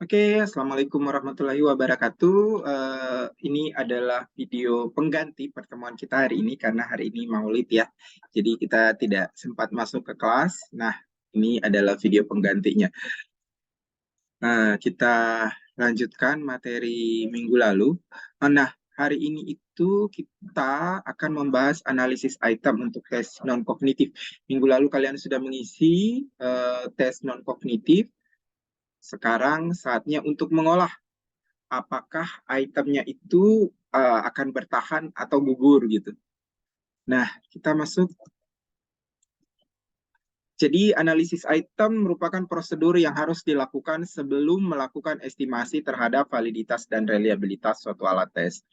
Oke, Assalamualaikum warahmatullahi wabarakatuh. Ini adalah video pengganti pertemuan kita hari ini karena hari ini Maulid ya. Jadi kita tidak sempat masuk ke kelas. Nah, ini adalah video penggantinya. Kita lanjutkan materi minggu lalu. Nah, hari ini itu kita akan membahas analisis item untuk tes non-kognitif. Minggu lalu kalian sudah mengisi tes non-kognitif. Sekarang saatnya untuk mengolah apakah itemnya itu akan bertahan atau gugur gitu. Nah, kita masuk. Jadi, analisis item merupakan prosedur yang harus dilakukan sebelum melakukan estimasi terhadap validitas dan reliabilitas suatu alat tes.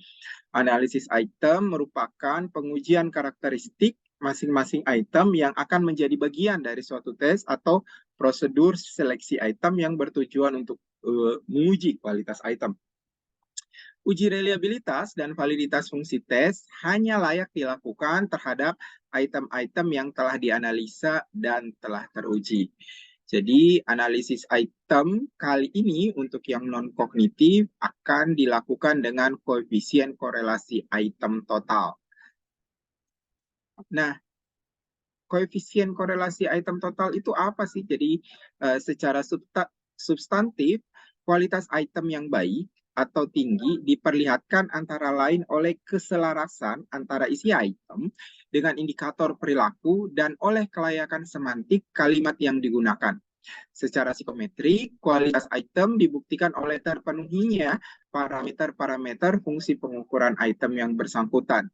Analisis item merupakan pengujian karakteristik masing-masing item yang akan menjadi bagian dari suatu tes atau prosedur seleksi item yang bertujuan untuk menguji kualitas item. Uji reliabilitas dan validitas fungsi tes hanya layak dilakukan terhadap item-item yang telah dianalisa dan telah teruji. Jadi, analisis item kali ini untuk yang non-kognitif akan dilakukan dengan koefisien korelasi item total. Nah, koefisien korelasi item total itu apa sih? Jadi, secara substantif, kualitas item yang baik atau tinggi diperlihatkan antara lain oleh keselarasan antara isi item dengan indikator perilaku dan oleh kelayakan semantik kalimat yang digunakan. Secara psikometrik, kualitas item dibuktikan oleh terpenuhinya parameter-parameter fungsi pengukuran item yang bersangkutan.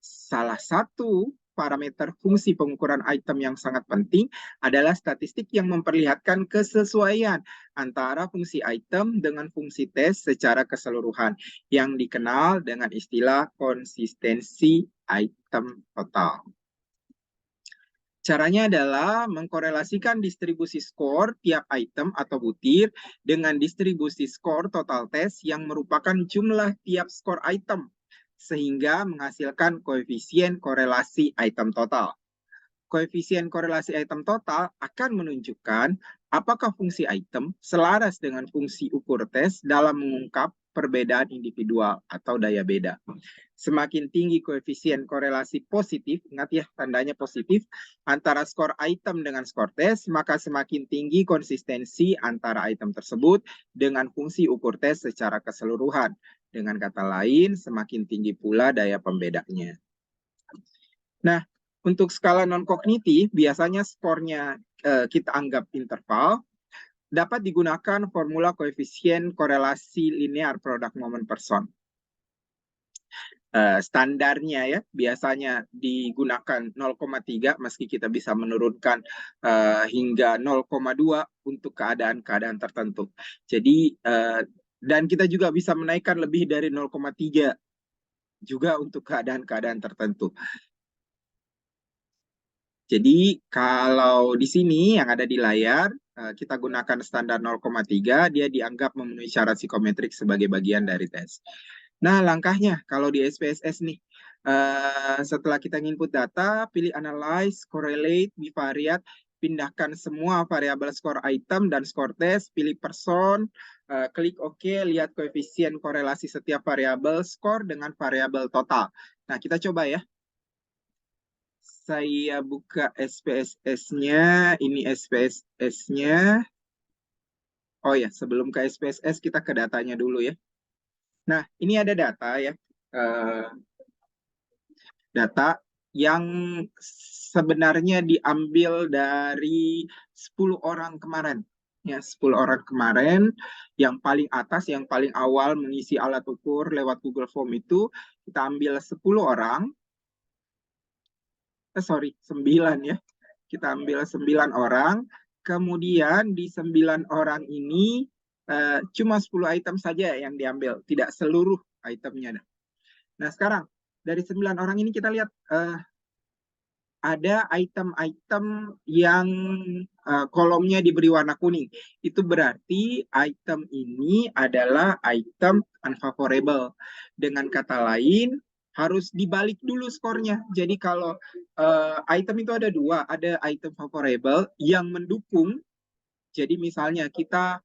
Salah satu parameter fungsi pengukuran item yang sangat penting adalah statistik yang memperlihatkan kesesuaian antara fungsi item dengan fungsi tes secara keseluruhan yang dikenal dengan istilah konsistensi item total. Caranya adalah mengkorelasikan distribusi skor tiap item atau butir dengan distribusi skor total tes yang merupakan jumlah tiap skor item sehingga menghasilkan koefisien korelasi item total. Koefisien korelasi item total akan menunjukkan apakah fungsi item selaras dengan fungsi ukur tes dalam mengungkap perbedaan individual atau daya beda. Semakin tinggi koefisien korelasi positif, ingat ya tandanya positif, antara skor item dengan skor tes, maka semakin tinggi konsistensi antara item tersebut dengan fungsi ukur tes secara keseluruhan. Dengan kata lain, semakin tinggi pula daya pembedanya. Nah, untuk skala non-kognitif, biasanya skornya kita anggap interval, dapat digunakan formula koefisien korelasi linear product moment person. Standarnya ya, biasanya digunakan 0,3, meski kita bisa menurunkan hingga 0,2 untuk keadaan-keadaan tertentu. Jadi, dan kita juga bisa menaikkan lebih dari 0,3 juga untuk keadaan-keadaan tertentu. Jadi kalau di sini yang ada di layar, kita gunakan standar 0,3, dia dianggap memenuhi syarat psikometrik sebagai bagian dari tes. Nah, langkahnya kalau di SPSS nih, setelah kita input data, pilih analyze, correlate, bivariate, pindahkan semua variabel skor item dan skor tes, pilih person, klik OK, lihat koefisien korelasi setiap variabel skor dengan variabel total. Nah, kita coba ya. Saya buka SPSS-nya. Ini SPSS-nya. Oh ya, sebelum ke SPSS kita ke datanya dulu ya. Nah, ini ada data ya. Data yang sebenarnya diambil dari 10 orang kemarin. Ya, 10 orang kemarin yang paling atas, yang paling awal mengisi alat ukur lewat Google Form itu kita ambil 10 orang. 9 ya. Kita ambil 9 orang, kemudian di 9 orang ini cuma 10 item saja yang diambil, tidak seluruh itemnya. Nah sekarang, dari 9 orang ini kita lihat ada item-item yang kolomnya diberi warna kuning. Itu berarti item ini adalah item unfavorable. Dengan kata lain, harus dibalik dulu skornya. Jadi kalau item itu ada dua, ada item favorable yang mendukung. Jadi misalnya kita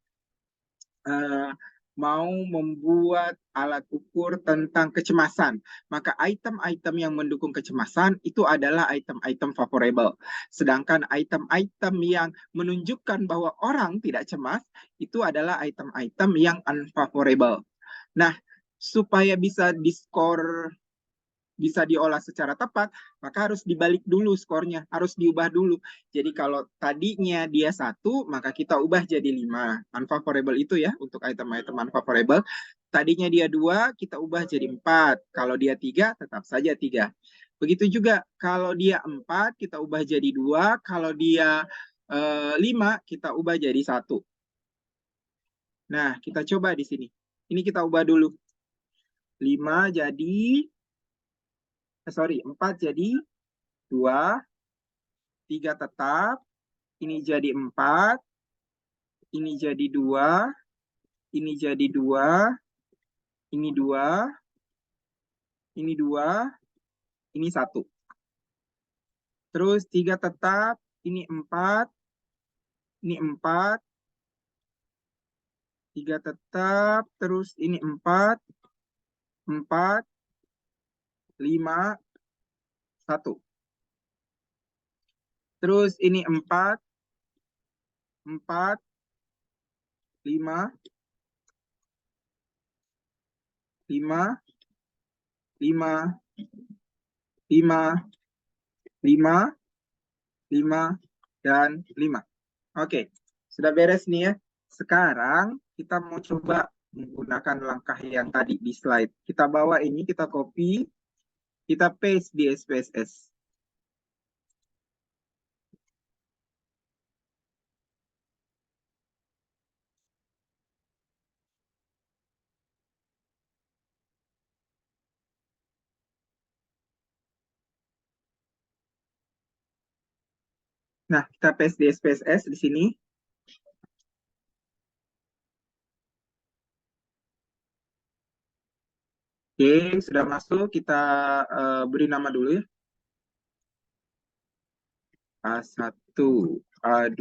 eh, mau membuat alat ukur tentang kecemasan. Maka item-item yang mendukung kecemasan itu adalah item-item favorable. Sedangkan item-item yang menunjukkan bahwa orang tidak cemas itu adalah item-item yang unfavorable. Nah, supaya bisa diskor bisa diolah secara tepat, maka harus dibalik dulu skornya, harus diubah dulu. Jadi kalau tadinya dia 1, maka kita ubah jadi 5. Unfavorable itu ya, untuk item-item unfavorable. Tadinya dia 2, kita ubah jadi 4. Kalau dia 3, tetap saja 3. Begitu juga, kalau dia 4, kita ubah jadi 2. Kalau dia 5, kita ubah jadi 1. Nah, kita coba di sini. Ini kita ubah dulu. 5 jadi, 4 jadi 2, 3 tetap, ini jadi 4, ini jadi 2, ini jadi 2, ini 2, ini 2, ini 1. Terus 3 tetap, ini 4, ini 4, 3 tetap, terus ini 4, 4, 5, 1. Terus ini 4, 4, 5, 5, 5, 5, 5, 5, dan 5. Oke, sudah beres nih ya. Sekarang kita mau coba menggunakan langkah yang tadi di slide. Kita bawa ini, kita copy, kita paste di SPSS. Nah, kita paste di SPSS di sini. Oke, sudah masuk. Kita beri nama dulu ya. A1, A2,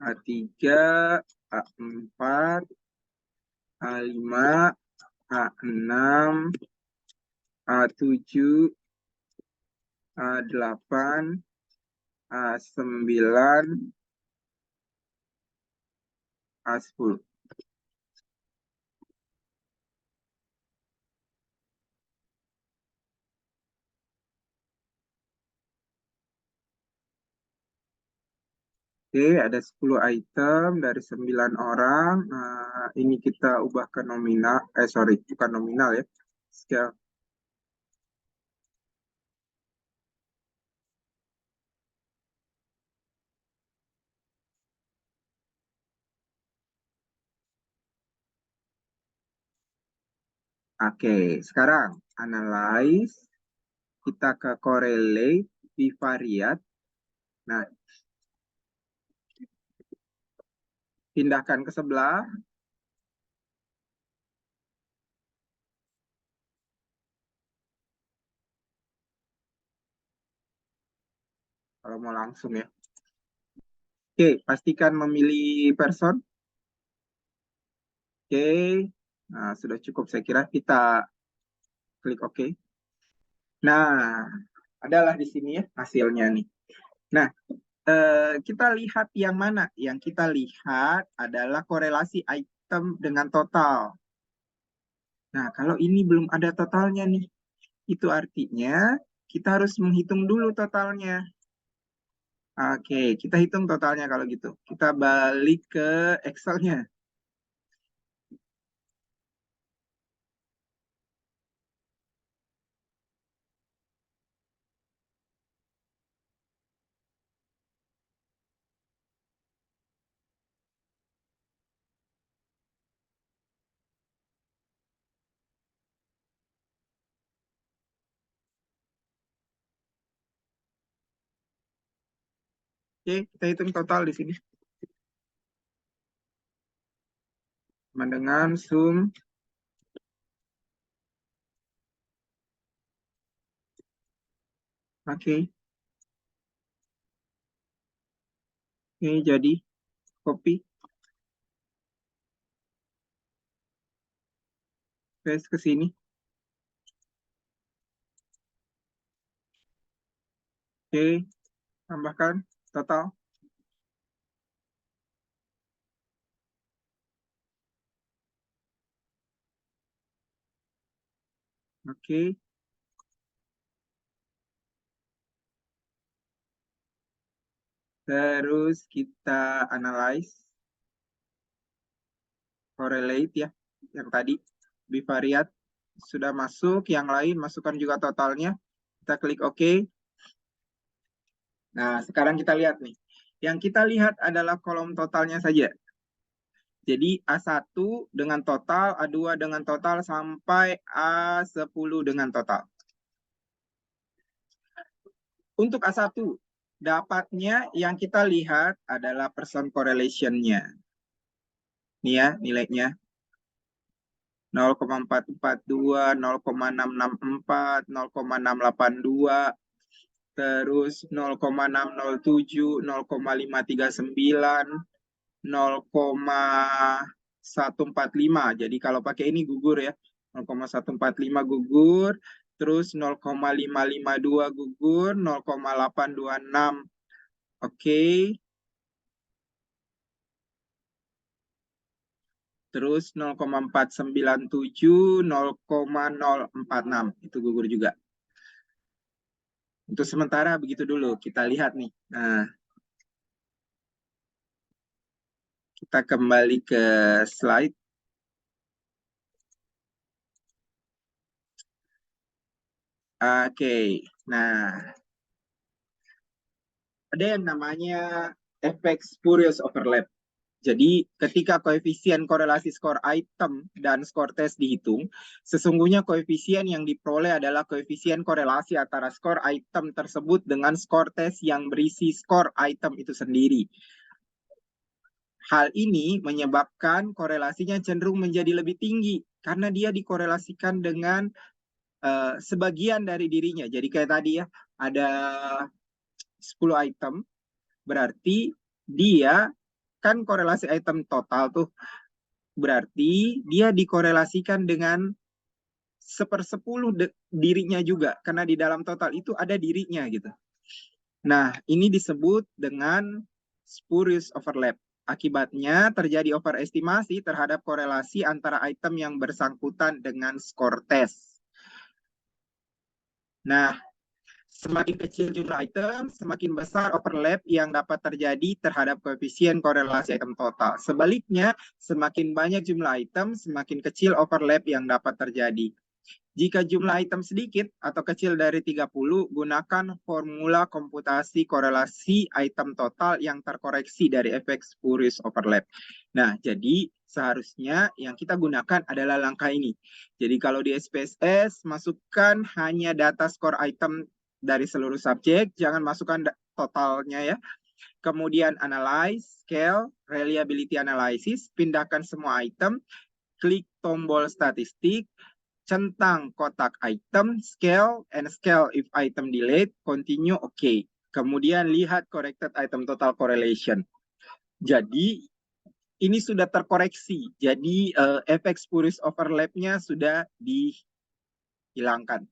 A3, A4, A5, A6, A7, A8, A9, A10. Oke, ada 10 item dari 9 orang. Ini kita ubah ke nominal. Sorry, bukan nominal ya. Scale. Oke, sekarang analyze. Kita ke correlate, bivariate. Nah, pindahkan ke sebelah. Kalau mau langsung ya. Oke, pastikan memilih person. Oke, nah sudah cukup saya kira kita klik OK. Nah, adalah di sini ya hasilnya nih. Nah, kita lihat yang mana? Yang kita lihat adalah korelasi item dengan total. Nah, kalau ini belum ada totalnya nih, itu artinya kita harus menghitung dulu totalnya. Oke, kita hitung totalnya kalau gitu. Kita balik ke Excel-nya. Oke, kita hitung total di sini. Sama dengan sum. Oke, ini jadi copy. Paste ke sini. Oke, tambahkan total. Oke. Terus kita analyze, correlate ya, yang tadi bivariate sudah masuk, yang lain masukkan juga totalnya. Kita klik OK. Nah, sekarang kita lihat nih. Yang kita lihat adalah kolom totalnya saja. Jadi A1 dengan total, A2 dengan total, sampai A10 dengan total. Untuk A1, dapatnya yang kita lihat adalah percent correlation-nya. Ini ya nilainya. 0,442, 0,664, 0,682, terus 0,607, 0,539, 0,145. Jadi kalau pakai ini gugur ya. 0,145 gugur, terus 0,552 gugur, 0,826. Oke. Terus 0,497, 0,046 itu gugur juga. Untuk sementara begitu dulu, kita lihat nih. Nah, kita kembali ke slide. Oke, nah ada yang namanya efek spurious overlap. Jadi ketika koefisien korelasi skor item dan skor tes dihitung, sesungguhnya koefisien yang diperoleh adalah koefisien korelasi antara skor item tersebut dengan skor tes yang berisi skor item itu sendiri. Hal ini menyebabkan korelasinya cenderung menjadi lebih tinggi karena dia dikorelasikan dengan sebagian dari dirinya. Jadi kayak tadi ya, ada 10 item, berarti dia kan korelasi item total tuh, berarti dia dikorelasikan dengan 1/10 dirinya juga, karena di dalam total itu ada dirinya gitu. Nah, ini disebut dengan spurious overlap. Akibatnya terjadi overestimasi terhadap korelasi antara item yang bersangkutan dengan skor tes. Nah, semakin kecil jumlah item, semakin besar overlap yang dapat terjadi terhadap koefisien korelasi item total. Sebaliknya, semakin banyak jumlah item, semakin kecil overlap yang dapat terjadi. Jika jumlah item sedikit atau kecil dari 30, gunakan formula komputasi korelasi item total yang terkoreksi dari efek spurious overlap. Nah, jadi seharusnya yang kita gunakan adalah langkah ini. Jadi kalau di SPSS, masukkan hanya data skor item dari seluruh subjek, jangan masukkan totalnya ya. Kemudian analyze, scale, reliability analysis, pindahkan semua item, klik tombol statistik, centang kotak item, scale, and scale if item delayed, continue, oke. Kemudian lihat corrected item total correlation. Jadi ini sudah terkoreksi. Jadi efek spurious overlap-nya sudah dihilangkan.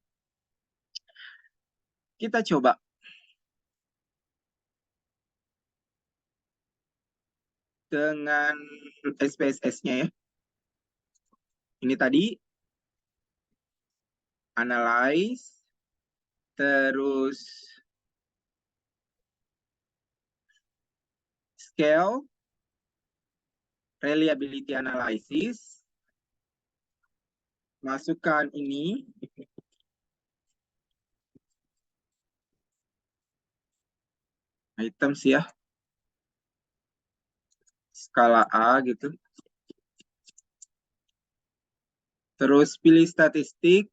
Kita coba. Dengan SPSS-nya ya. Ini tadi analyze, terus scale, reliability analysis, masukkan ini, items ya, skala A gitu. Terus pilih statistik.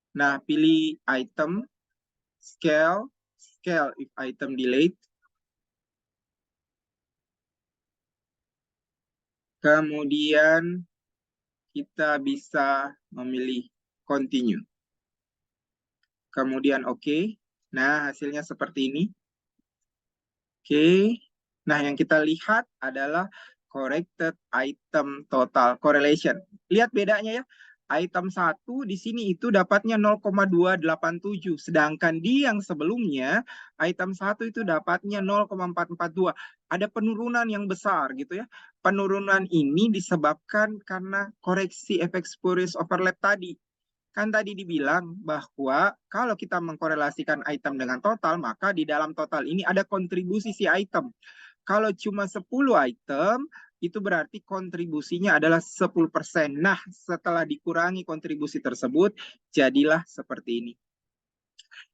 Nah, pilih item, scale, scale if item delayed. Kemudian kita bisa memilih continue. Kemudian oke. Nah, hasilnya seperti ini. Oke. Nah, yang kita lihat adalah corrected item total correlation. Lihat bedanya ya. Item 1 di sini itu dapatnya 0,287. Sedangkan di yang sebelumnya, item 1 itu dapatnya 0,442. Ada penurunan yang besar gitu ya. Penurunan ini disebabkan karena koreksi efek spurious overlap tadi. Kan tadi dibilang bahwa kalau kita mengkorelasikan item dengan total, maka di dalam total ini ada kontribusi si item. Kalau cuma 10 item, itu berarti kontribusinya adalah 10%. Nah, setelah dikurangi kontribusi tersebut, jadilah seperti ini.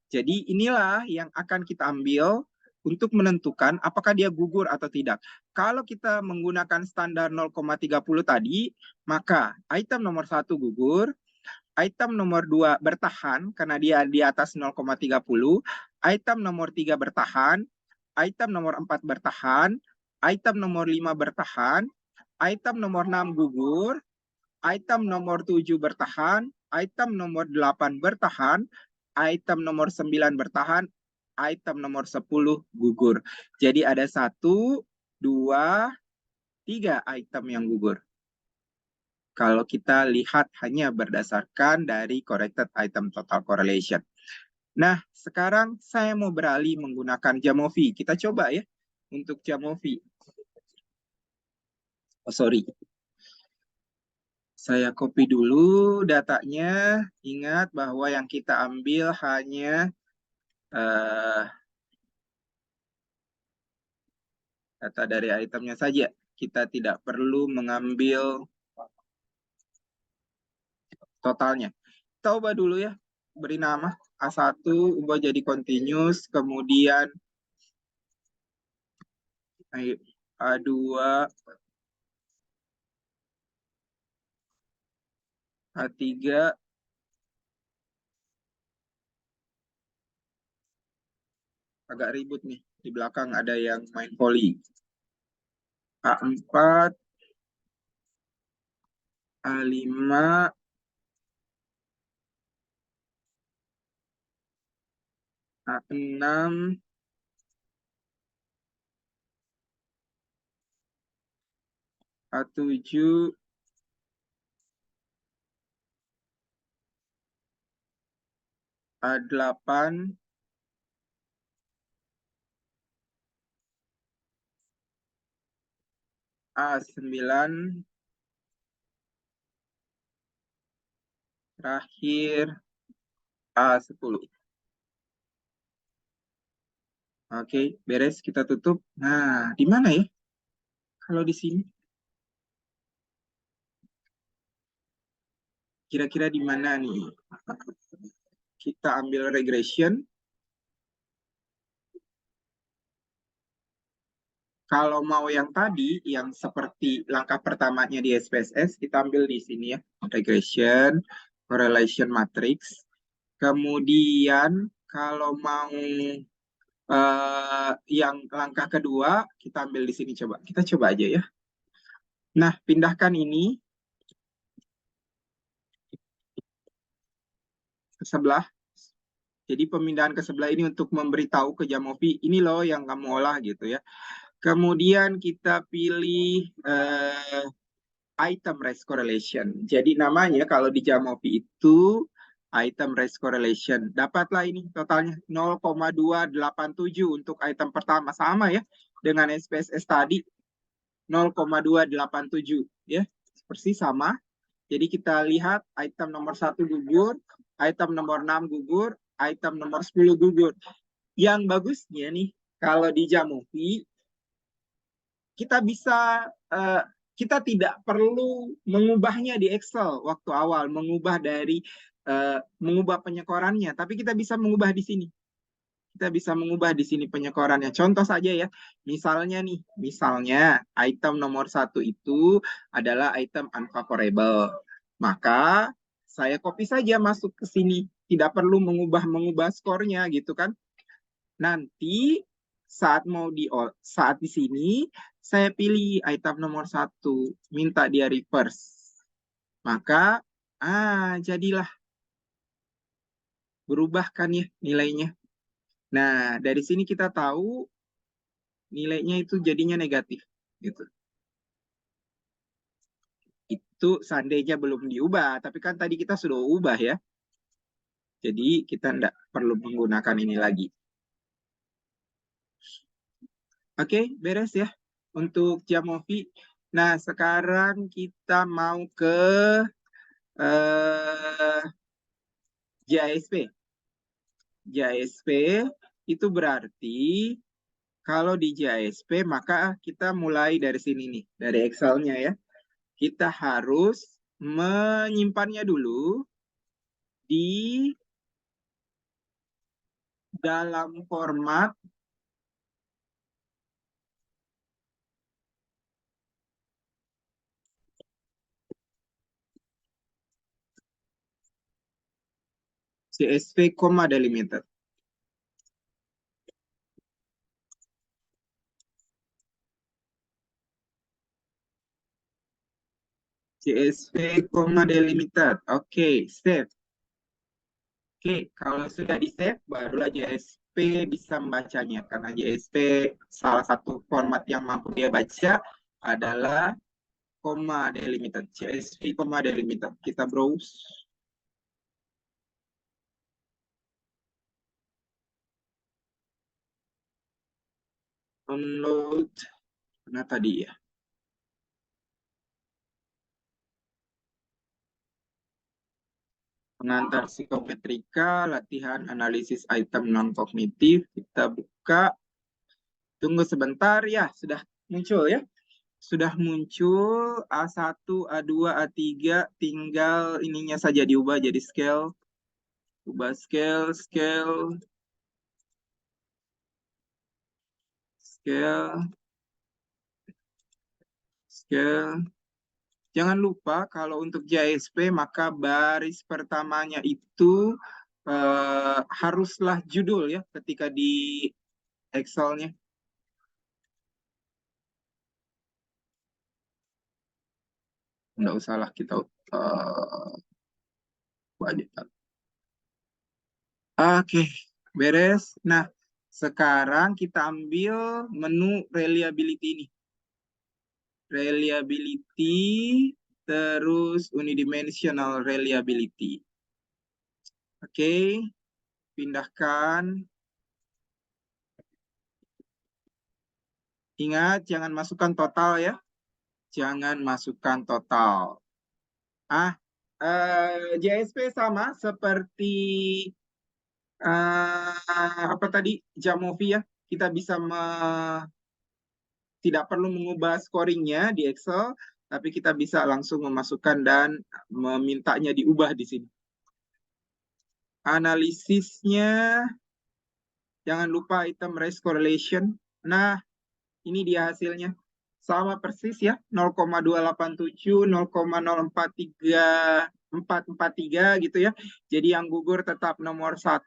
Jadi inilah yang akan kita ambil untuk menentukan apakah dia gugur atau tidak. Kalau kita menggunakan standar 0,30 tadi, maka item nomor 1 gugur, item nomor 2 bertahan karena dia di atas 0,30, item nomor 3 bertahan, item nomor 4 bertahan, item nomor 5 bertahan, item nomor 6 gugur, item nomor 7 bertahan, item nomor 8 bertahan, item nomor 9 bertahan, item nomor 10 gugur. Jadi ada 1, 2, 3 item yang gugur. Kalau kita lihat hanya berdasarkan dari corrected item total correlation. Nah, sekarang saya mau beralih menggunakan Jamovi. Kita coba ya untuk Jamovi. Oh, sorry. Saya copy dulu datanya. Ingat bahwa yang kita ambil hanya data dari itemnya saja. Kita tidak perlu mengambil totalnya. Kita ubah dulu ya. Beri nama A1, ubah jadi continuous, kemudian A2, A3, agak ribut nih. Di belakang ada yang main volley. A4, A5, A6, A7, A8, A9, terakhir A10. Oke, beres, kita tutup. Nah, di mana ya? Kalau di sini, kira-kira di mana nih? Kita ambil regression. Kalau mau yang tadi, yang seperti langkah pertamanya di SPSS, kita ambil di sini ya. Regression, correlation matrix. Kemudian, kalau mau yang langkah kedua, kita ambil di sini coba. Kita coba aja ya. Nah, pindahkan ini ke sebelah. Jadi pemindahan ke sebelah ini untuk memberitahu ke Jamovi, ini loh yang kamu olah gitu ya. Kemudian kita pilih item race correlation. Jadi namanya kalau di Jamovi itu item race correlation. Dapatlah ini totalnya 0,287 untuk item pertama. Sama ya dengan SPSS tadi 0,287 ya. Persis sama. Jadi kita lihat item nomor 1 gugur, item nomor 6 gugur, item nomor 10 gugur. Yang bagusnya nih, kalau di Jamovi, kita bisa, kita tidak perlu mengubahnya di Excel waktu awal, mengubah penyekorannya, tapi kita bisa mengubah di sini. Kita bisa mengubah di sini penyekorannya. Contoh saja ya, misalnya item nomor 1 itu adalah item unfavorable. Maka saya copy saja masuk ke sini. Tidak perlu mengubah skornya gitu kan. Nanti saat di sini, saya pilih item nomor 1. Minta dia reverse. Maka, jadilah. Berubah kan ya nilainya. Nah, dari sini kita tahu nilainya itu jadinya negatif gitu. Itu seandainya belum diubah, tapi kan tadi kita sudah ubah ya. Jadi kita tidak perlu menggunakan ini lagi. Oke, beres ya untuk Jamovi. Nah, sekarang kita mau ke eh, JASP. JASP itu berarti kalau di JASP maka kita mulai dari sini nih, dari Excel-nya ya. Kita harus menyimpannya dulu di dalam format CSV, delimiter. CSV, delimiter. Oke, save. Oke, kalau sudah di-save, barulah JSP bisa membacanya. Karena JSP salah satu format yang mampu dia baca adalah delimiter. CSV, delimiter. Kita browse. Download. Mana tadi ya? Pengantar psikometrika, latihan analisis item non-kognitif. Kita buka. Tunggu sebentar ya, sudah muncul ya. Sudah muncul A1, A2, A3, tinggal ininya saja diubah jadi scale. Ubah scale, scale, scale, scale. Jangan lupa kalau untuk JSP maka baris pertamanya itu haruslah judul ya ketika di Excel-nya. Nggak usahlah kita wajib. Oke, beres. Nah, sekarang kita ambil menu reliability ini. Reliability, terus unidimensional reliability. Oke, pindahkan. Ingat, jangan masukkan total ya. Jangan masukkan total. JSP sama seperti apa tadi, Jamovi ya. Kita bisa tidak perlu mengubah scoringnya di Excel, tapi kita bisa langsung memasukkan dan memintanya diubah di sini. Analisisnya, jangan lupa item race correlation. Nah, ini dia hasilnya. Sama persis ya, 0,287, 0,043443 gitu ya. Jadi yang gugur tetap nomor 1,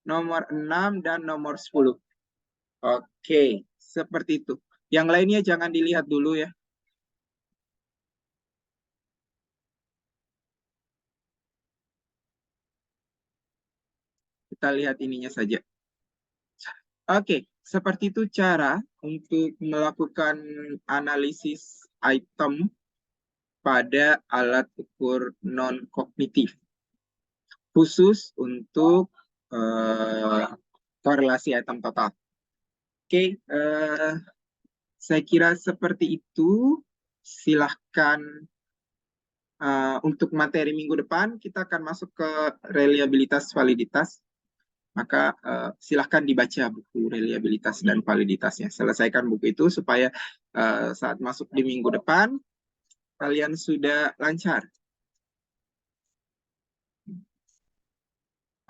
nomor 6, dan nomor 10. Oke, seperti itu. Yang lainnya jangan dilihat dulu ya. Kita lihat ininya saja. Oke, seperti itu cara untuk melakukan analisis item pada alat ukur non-kognitif. Khusus untuk korelasi item total. Oke, saya kira seperti itu. Silahkan untuk materi minggu depan, kita akan masuk ke reliabilitas validitas. Maka silahkan dibaca buku reliabilitas dan validitasnya. Selesaikan buku itu supaya saat masuk di minggu depan, kalian sudah lancar.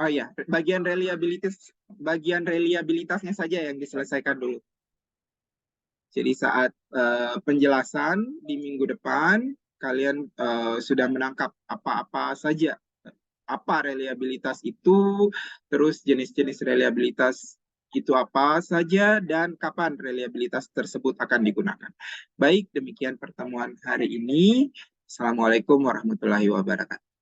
Oh ya, bagian reliabilitasnya saja yang diselesaikan dulu. Jadi saat penjelasan di minggu depan, kalian sudah menangkap apa-apa saja. Apa reliabilitas itu, terus jenis-jenis reliabilitas itu apa saja, dan kapan reliabilitas tersebut akan digunakan. Baik, demikian pertemuan hari ini. Assalamualaikum warahmatullahi wabarakatuh.